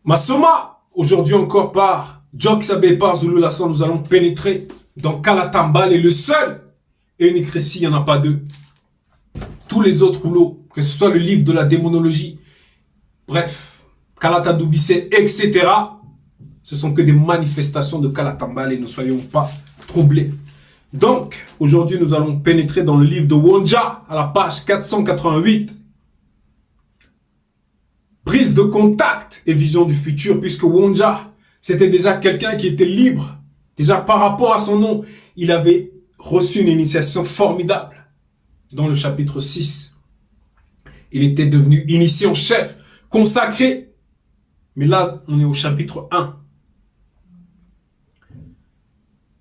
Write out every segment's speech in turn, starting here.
Masoma, aujourd'hui encore par Djoksabe, par Zulu Lasson, nous allons pénétrer dans Kalatambal et le seul et unique récit, il n'y en a pas deux. Tous les autres rouleaux, que ce soit le livre de la démonologie, bref, Kalatadoubisse, etc., ce sont que des manifestations de Kalatambal et ne soyons pas troublés. Donc, aujourd'hui, nous allons pénétrer dans le livre de Wonja à la page 488. Prise de contact et vision du futur, puisque Wonja, c'était déjà quelqu'un qui était libre. Déjà, par rapport à son nom, il avait reçu une initiation formidable. Dans le chapitre 6, il était devenu initié en chef, consacré. Mais là, on est au chapitre 1.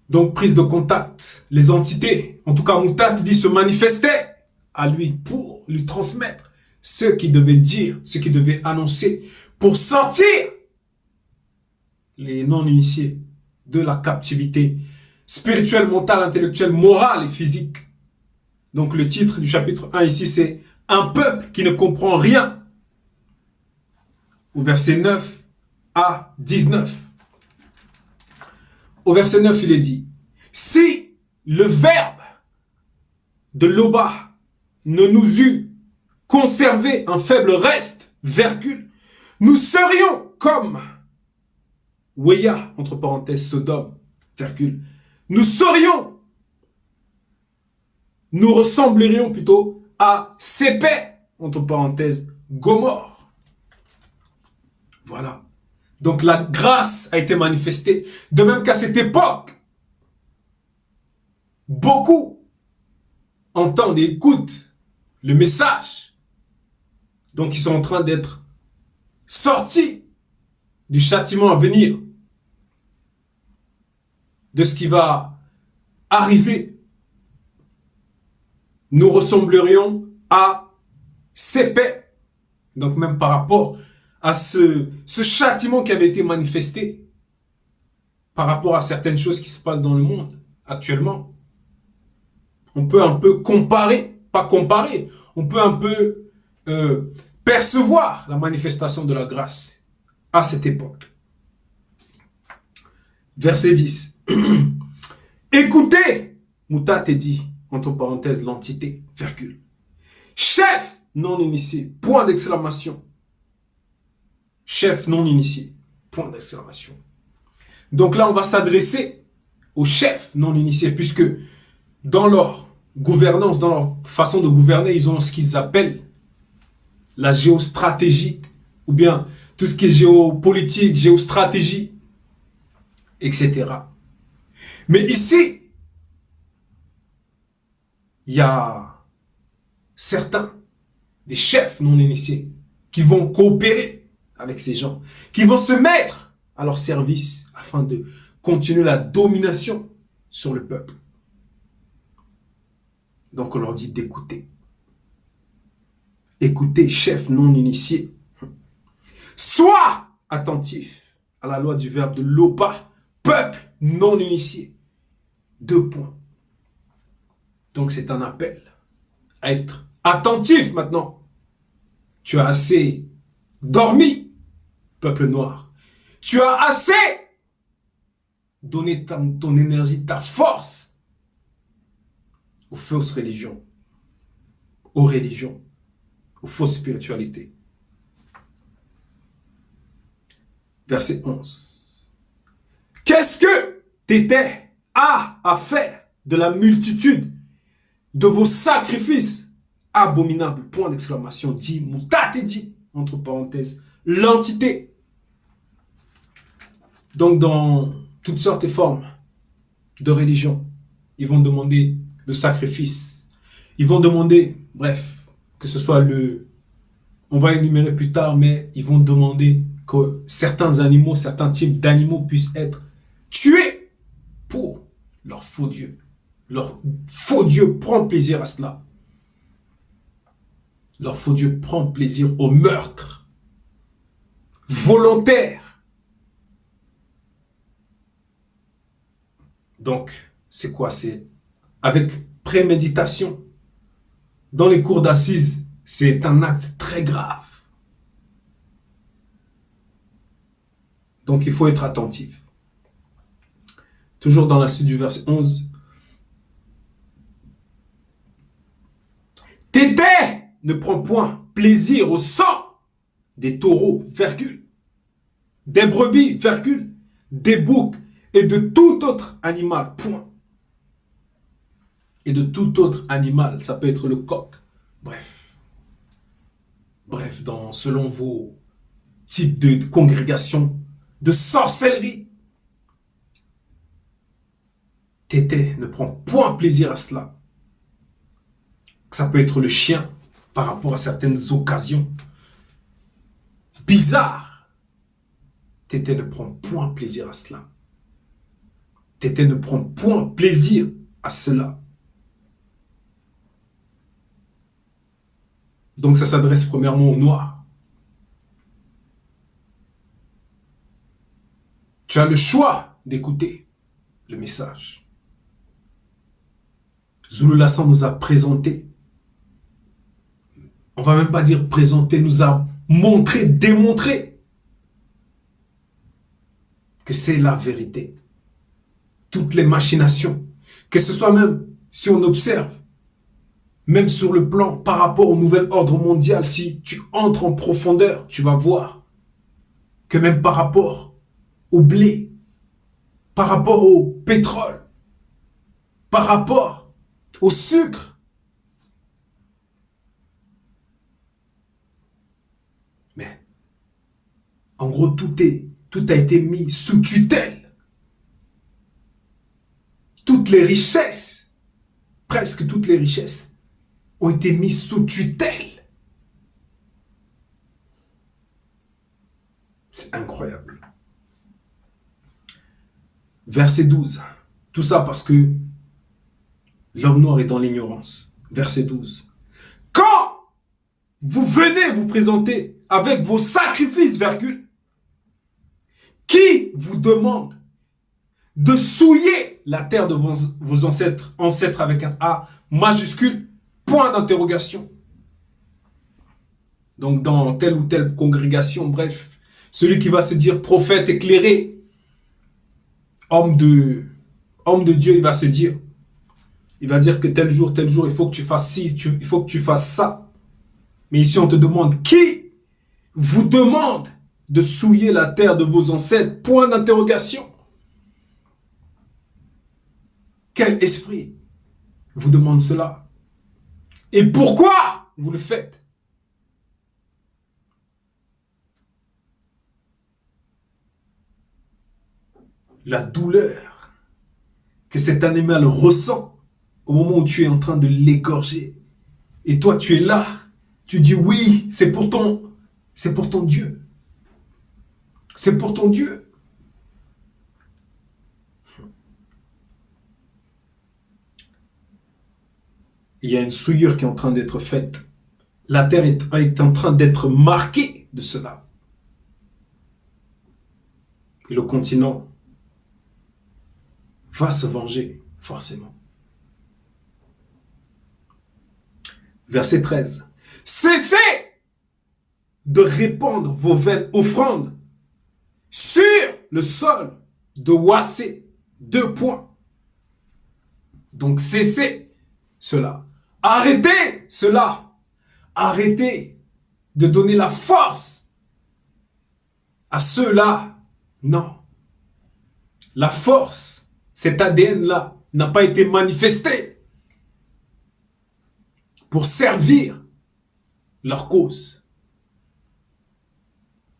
Donc, prise de contact. Les entités, en tout cas, Moutat dit se manifestaient à lui pour lui transmettre ce qu'il devait dire, ce qu'il devait annoncer, pour sortir les non-initiés de la captivité spirituelle, mentale, intellectuelle, morale et physique. Donc le titre du chapitre 1 ici, c'est « Un peuple qui ne comprend rien » au verset 9 à 19. Au verset 9, il est dit « Si le verbe de l'Oba ne nous eût conservé un faible reste, virgule, nous serions comme Weya, entre parenthèses, Sodome, virgule, nous ressemblerions plutôt à Sépé, entre parenthèses, Gomorre. Voilà. Donc la grâce a été manifestée. De même qu'à cette époque, beaucoup entendent et écoutent le message. Donc ils sont en train d'être sortis du châtiment à venir, de ce qui va arriver. Nous ressemblerions à Sépé. Donc même par rapport à ce châtiment qui avait été manifesté, par rapport à certaines choses qui se passent dans le monde actuellement, on peut un peu comparer, pas comparer, on peut un peu percevoir la manifestation de la grâce à cette époque. Verset 10. Écoutez, Moutat est dit, entre parenthèses, l'entité, virgule. Chef non initié, point d'exclamation. Chef non initié, point d'exclamation. Donc là, on va s'adresser aux chefs non initiés, puisque dans leur gouvernance, dans leur façon de gouverner, ils ont ce qu'ils appellent la géostratégie, ou bien tout ce qui est géopolitique, géostratégie, etc. Mais ici, il y a certains des chefs non initiés qui vont coopérer avec ces gens, qui vont se mettre à leur service afin de continuer la domination sur le peuple. Donc on leur dit d'écouter. Écoutez, chefs non initiés. Sois attentif à la loi du verbe de l'Oba, peuple non initié. 2 points. Donc c'est un appel à être attentif maintenant. Tu as assez dormi, peuple noir. Tu as assez donné ton énergie, ta force aux fausses religions, aux fausses spiritualités. Verset 11. Qu'est-ce que t'étais à faire de la multitude de vos sacrifices abominables, point d'exclamation, dit Moutat et dit, entre parenthèses, l'entité. Donc dans toutes sortes et formes de religion, ils vont demander le sacrifice. Ils vont demander, bref, que ce soit on va énumérer plus tard, mais ils vont demander que certains animaux, certains types d'animaux puissent être tués pour leur faux Dieu. Leur faux Dieu prend plaisir à cela. Leur faux Dieu prend plaisir au meurtre volontaire. Donc, c'est quoi? C'est avec préméditation. Dans les cours d'assises, c'est un acte très grave. Donc il faut être attentif. Toujours dans la suite du verset 11. Tété ne prend point plaisir au sang des taureaux, virgule, des brebis, virgule, des boucs et de tout autre animal, point. Et de tout autre animal, ça peut être le coq. Bref, selon vos types de congrégations de sorcellerie, Tété ne prend point plaisir à cela. Ça peut être le chien par rapport à certaines occasions bizarres. Tété ne prend point plaisir à cela. Tété ne prend point plaisir à cela. Donc ça s'adresse premièrement aux Noirs. Tu as le choix d'écouter le message. Zulu Lassan nous a présenté, on va même pas dire présenté, nous a montré, démontré que c'est la vérité. Toutes les machinations, que ce soit même si on observe, même sur le plan par rapport au nouvel ordre mondial, si tu entres en profondeur, tu vas voir que même par rapport au blé, par rapport au pétrole, par rapport au sucre, mais en gros tout a été mis sous tutelle. Toutes les richesses, presque toutes les richesses, ont été mises sous tutelle. C'est incroyable. Verset 12. Tout ça parce que l'homme noir est dans l'ignorance. Verset 12. Quand vous venez vous présenter avec vos sacrifices, virgule, qui vous demande de souiller la terre de vos ancêtres avec un A majuscule, point d'interrogation. Donc dans telle ou telle congrégation, bref, celui qui va se dire prophète éclairé, homme de Dieu, il va dire que tel jour, il faut que tu fasses ci, il faut que tu fasses ça. Mais ici, on te demande, qui vous demande de souiller la terre de vos ancêtres? Point d'interrogation. Quel esprit vous demande cela? Et pourquoi vous le faites? La douleur que cet animal ressent au moment où tu es en train de l'égorger. Et toi, tu es là. Tu dis oui, c'est pour ton Dieu. C'est pour ton Dieu. Il y a une souillure qui est en train d'être faite. La terre est en train d'être marquée de cela. Et le continent va se venger, forcément. Verset 13. Cessez de répandre vos vaines offrandes sur le sol de Wassé. 2 points. Donc cessez cela. Arrêtez cela. Arrêtez de donner la force à ceux-là. Non. La force, cet ADN-là, n'a pas été manifesté pour servir leur cause.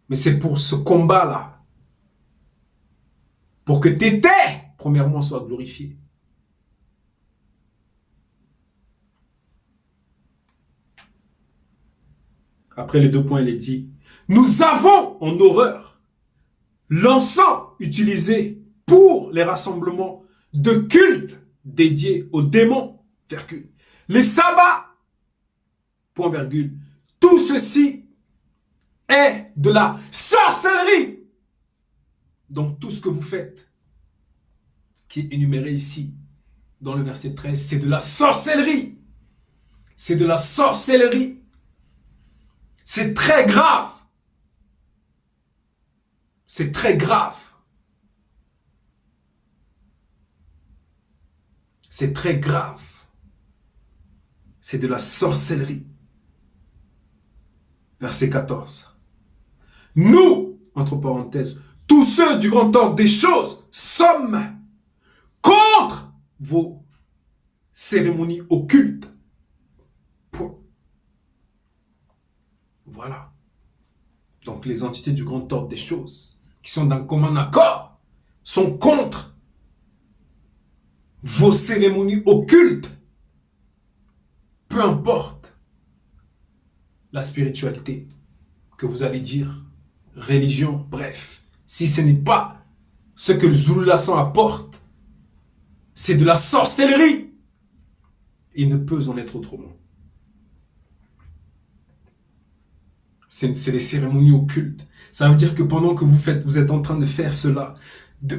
Mais c'est pour ce combat-là. Pour que Tété, premièrement, soit glorifié. Après les 2 points, il est dit, nous avons en horreur l'encens utilisé pour les rassemblements de culte dédiés aux démons, virgule. Les sabbats, point virgule. Tout ceci est de la sorcellerie. Donc tout ce que vous faites, qui est énuméré ici, dans le verset 13, c'est de la sorcellerie. C'est de la sorcellerie. C'est très grave. C'est très grave. C'est très grave. C'est de la sorcellerie. Verset 14. Nous, entre parenthèses, tous ceux du grand ordre des choses, sommes contre vos cérémonies occultes. Point. Voilà. Donc les entités du grand ordre des choses, qui sont d'un commun accord, sont contre vos cérémonies occultes. Peu importe la spiritualité que vous allez dire, religion, bref. Si ce n'est pas ce que le Zululassan apporte, c'est de la sorcellerie. Il ne peut en être autrement. C'est des cérémonies occultes. Ça veut dire que pendant que vous êtes en train de faire cela,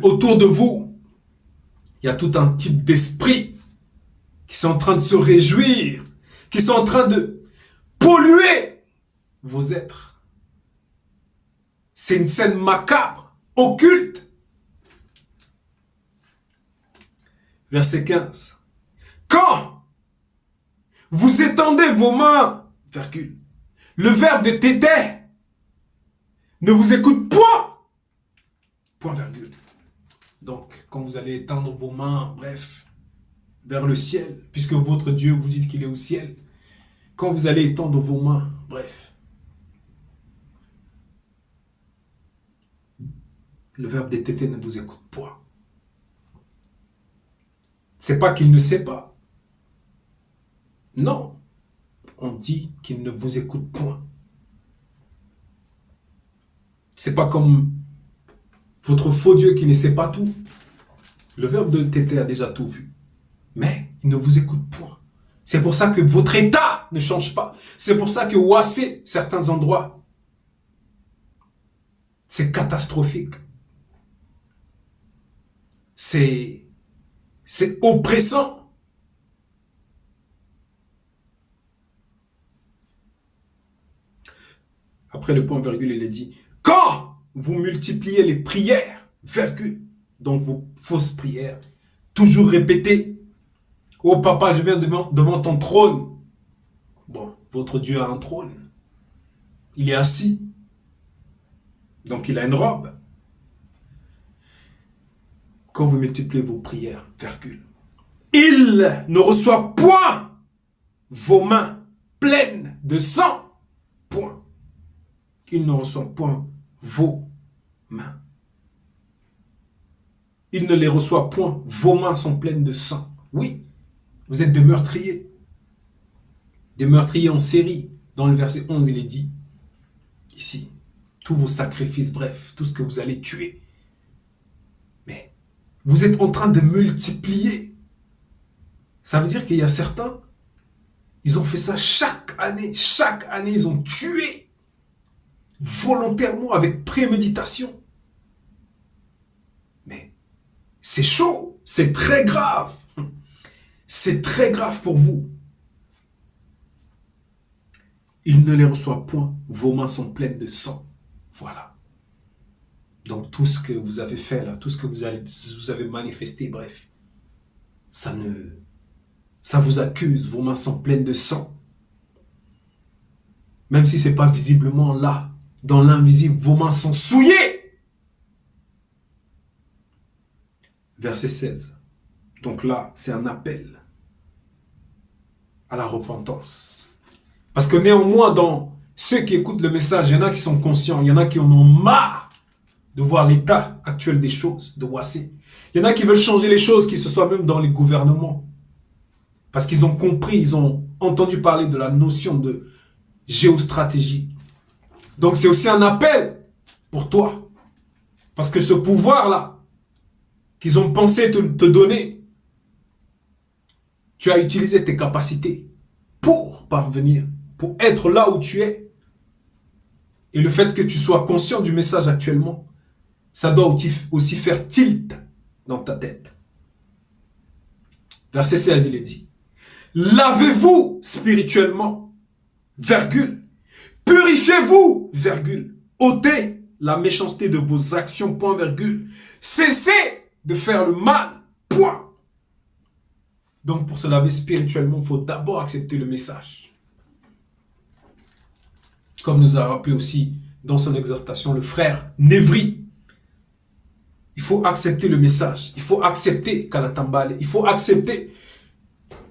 autour de vous, il y a tout un type d'esprit qui sont en train de se réjouir, qui sont en train de polluer vos êtres. C'est une scène macabre, occulte. Verset 15. Quand vous étendez vos mains, virgule, le verbe de tété ne vous écoute point. Point virgule. Donc, quand vous allez étendre vos mains, bref, vers le ciel, puisque votre Dieu vous dit qu'il est au ciel, quand vous allez étendre vos mains, bref, le verbe de tété ne vous écoute point. C'est pas qu'il ne sait pas. Non. On dit qu'il ne vous écoute point. C'est pas comme votre faux Dieu qui ne sait pas tout. Le verbe de tété a déjà tout vu. Mais il ne vous écoute point. C'est pour ça que votre état ne change pas. C'est pour ça que Ouassé, certains endroits, c'est catastrophique. C'est oppressant. Après le point virgule, il est dit, quand vous multipliez les prières, virgule, donc vos fausses prières, toujours répétées, oh papa, je viens devant ton trône. Bon, votre Dieu a un trône. Il est assis. Donc il a une robe. Quand vous multipliez vos prières, virgule, il ne reçoit point vos mains pleines de sang. Point. Il ne reçoit point vos mains. Il ne les reçoit point. Vos mains sont pleines de sang. Oui, vous êtes des meurtriers. Des meurtriers en série. Dans le verset 11, il est dit, ici, tous vos sacrifices, bref, tout ce que vous allez tuer. Mais vous êtes en train de multiplier. Ça veut dire qu'il y a certains, ils ont fait ça chaque année. Chaque année, ils ont tué volontairement, avec préméditation. Mais c'est chaud, c'est très grave. C'est très grave pour vous. Il ne les reçoit point. Vos mains sont pleines de sang. Voilà. Donc tout ce que vous avez fait là, tout ce que vous avez manifesté, bref, ça vous accuse. Vos mains sont pleines de sang. Même si ce n'est pas visiblement là, dans l'invisible, vos mains sont souillées. Verset 16. Donc là, c'est un appel à la repentance. Parce que néanmoins, dans ceux qui écoutent le message, il y en a qui sont conscients, il y en a qui en ont marre de voir l'état actuel des choses, de Ouassé. Il y en a qui veulent changer les choses, qui se soient même dans les gouvernements. Parce qu'ils ont compris, ils ont entendu parler de la notion de géostratégie. Donc c'est aussi un appel pour toi. Parce que ce pouvoir-là, qu'ils ont pensé te donner, tu as utilisé tes capacités pour parvenir, pour être là où tu es. Et le fait que tu sois conscient du message actuellement, ça doit aussi faire tilt dans ta tête. Verset 16, il est dit, lavez-vous spirituellement, virgule, purifiez-vous, virgule, ôtez la méchanceté de vos actions, point virgule. Cessez de faire le mal, point. Donc pour se laver spirituellement, il faut d'abord accepter le message. Comme nous a rappelé aussi dans son exhortation le frère Névry. Il faut accepter le message. Il faut accepter Kalatambale. Il faut accepter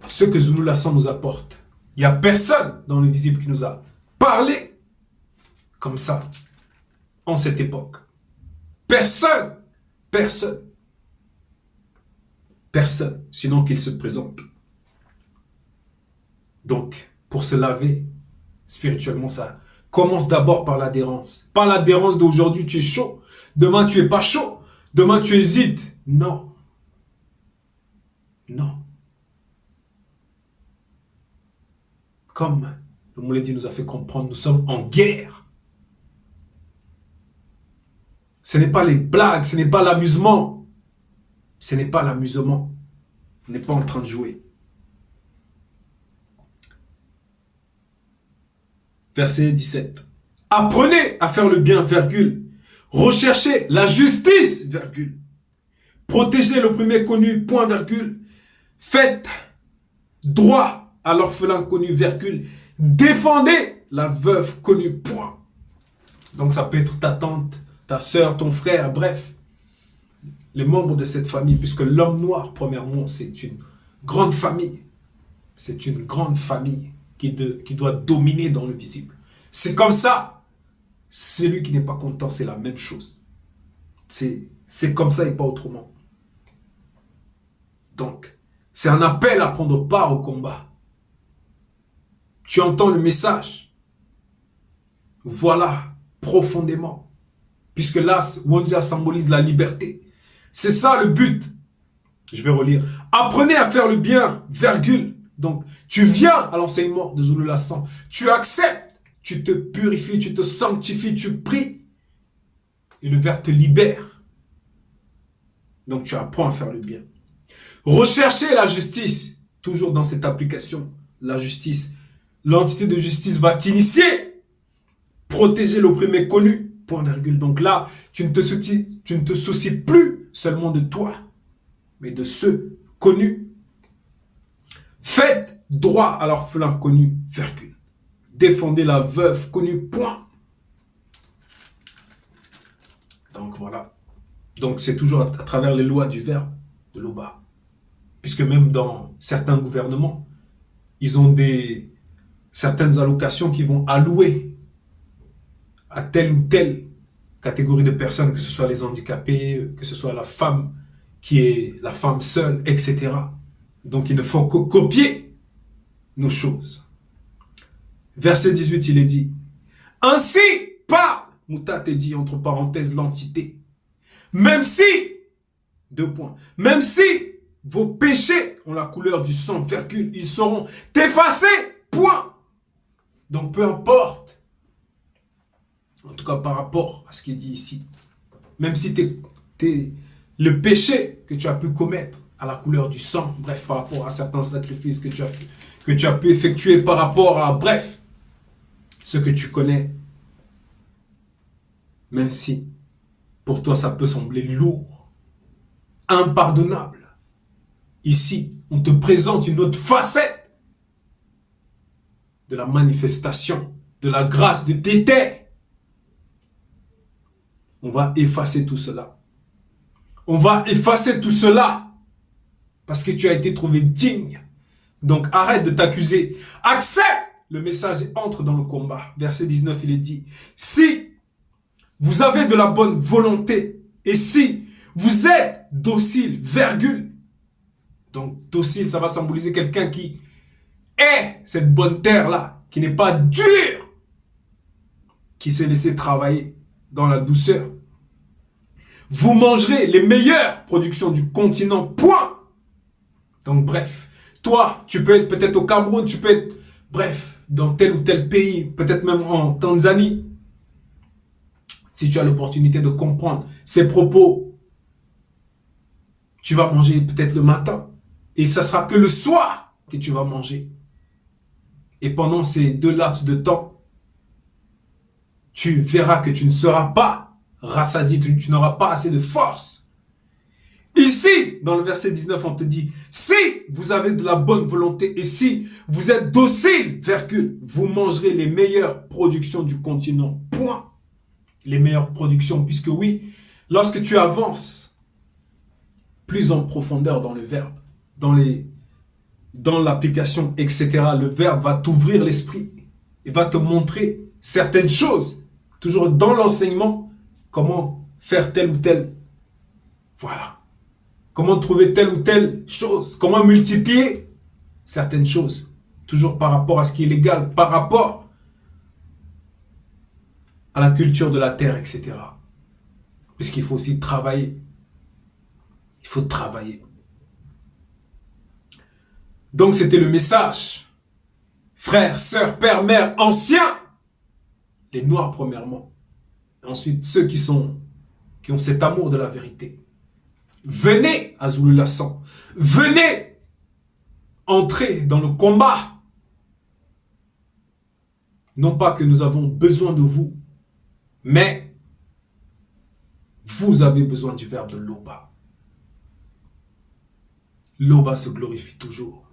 ce que Zulu Lassan nous apporte. Il n'y a personne dans le visible qui nous a parlé comme ça en cette époque. Personne. Personne. Personne. Sinon qu'il se présente. Donc, pour se laver spirituellement, ça commence d'abord par l'adhérence. Pas l'adhérence d'aujourd'hui, tu es chaud. Demain, tu n'es pas chaud. Demain, tu hésites. Non. Non. Comme le Mouledi nous a fait comprendre, nous sommes en guerre. Ce n'est pas les blagues, ce n'est pas l'amusement. Ce n'est pas l'amusement. On n'est pas en train de jouer. Verset 17. Apprenez à faire le bien, virgule. Recherchez la justice, virgule. Protégez l'opprimé connu, point, virgule. Faites droit à l'orphelin connu, virgule. Défendez la veuve connue, point. Donc ça peut être ta tante, ta soeur, ton frère, bref. Les membres de cette famille, puisque l'homme noir, premièrement, c'est une grande famille. C'est une grande famille qui doit dominer dans le visible. C'est comme ça. Celui qui n'est pas content, c'est la même chose. C'est comme ça et pas autrement. Donc, c'est un appel à prendre part au combat. Tu entends le message. Voilà, profondément. Puisque là, Wanja symbolise la liberté. C'est ça le but. Je vais relire. Apprenez à faire le bien, virgule. Donc, tu viens à l'enseignement de Zulu Lassan. Tu acceptes. Tu te purifies, tu te sanctifies, tu pries. Et le Verbe te libère. Donc, tu apprends à faire le bien. Recherchez la justice. Toujours dans cette application. La justice. L'entité de justice va t'initier. Protéger l'opprimé connu. Point virgule. Donc là, tu ne te soucies plus seulement de toi, mais de ceux connus. Faites droit à l'orphelin connu, virgule. Défendez la veuve connue, point. Donc voilà. Donc c'est toujours à travers les lois du Verbe de l'Oba. Puisque même dans certains gouvernements, ils ont certaines allocations qui vont allouer à telle ou telle catégorie de personnes, que ce soit les handicapés, que ce soit la femme qui est la femme seule, etc. Donc il ne faut que copier nos choses. Verset 18, il est dit, ainsi parle, Moutate dit entre parenthèses l'entité, même si, même si vos péchés ont la couleur du sang, virgule, ils seront effacés, point. Donc peu importe, en tout cas par rapport à ce qui est dit ici, même si le péché que tu as pu commettre à la couleur du sang, bref, par rapport à certains sacrifices que tu as pu effectuer par rapport à, bref, ce que tu connais, même si pour toi ça peut sembler lourd, impardonnable, ici on te présente une autre facette de la manifestation de la grâce de Tété. On va effacer tout cela. On va effacer tout cela parce que tu as été trouvé digne. Donc arrête de t'accuser. Accepte le message et entre dans le combat. Verset 19, il est dit, si vous avez de la bonne volonté et si vous êtes docile, virgule. Donc docile, ça va symboliser quelqu'un qui est cette bonne terre-là, qui n'est pas dur, qui s'est laissé travailler dans la douceur. Vous mangerez les meilleures productions du continent, point. Donc bref, toi, tu peux être peut-être au Cameroun, tu peux être, bref, dans tel ou tel pays, peut-être même en Tanzanie. Si tu as l'opportunité de comprendre ces propos, tu vas manger peut-être le matin. Et ça sera que le soir que tu vas manger. Et pendant ces 2 laps de temps, tu verras que tu ne seras pas rassasié, tu n'auras pas assez de force. Ici, dans le verset 19, on te dit, si vous avez de la bonne volonté et si vous êtes docile, virgule, vous mangerez les meilleures productions du continent. Point. Les meilleures productions, puisque oui, lorsque tu avances plus en profondeur dans le verbe, dans l'application, etc., le verbe va t'ouvrir l'esprit et va te montrer certaines choses. Toujours dans l'enseignement, comment faire telle ou telle. Voilà. Comment trouver telle ou telle chose. Comment multiplier certaines choses. Toujours par rapport à ce qui est légal, par rapport à la culture de la terre, etc. Puisqu'il faut aussi travailler. Il faut travailler. Donc c'était le message. Frères, sœurs, pères, mères, anciens. Les noirs premièrement. Ensuite ceux qui ont cet amour de la vérité. Venez à Zululassan. Venez entrer dans le combat. Non pas que nous avons besoin de vous, mais vous avez besoin du verbe de Loba. Loba se glorifie toujours.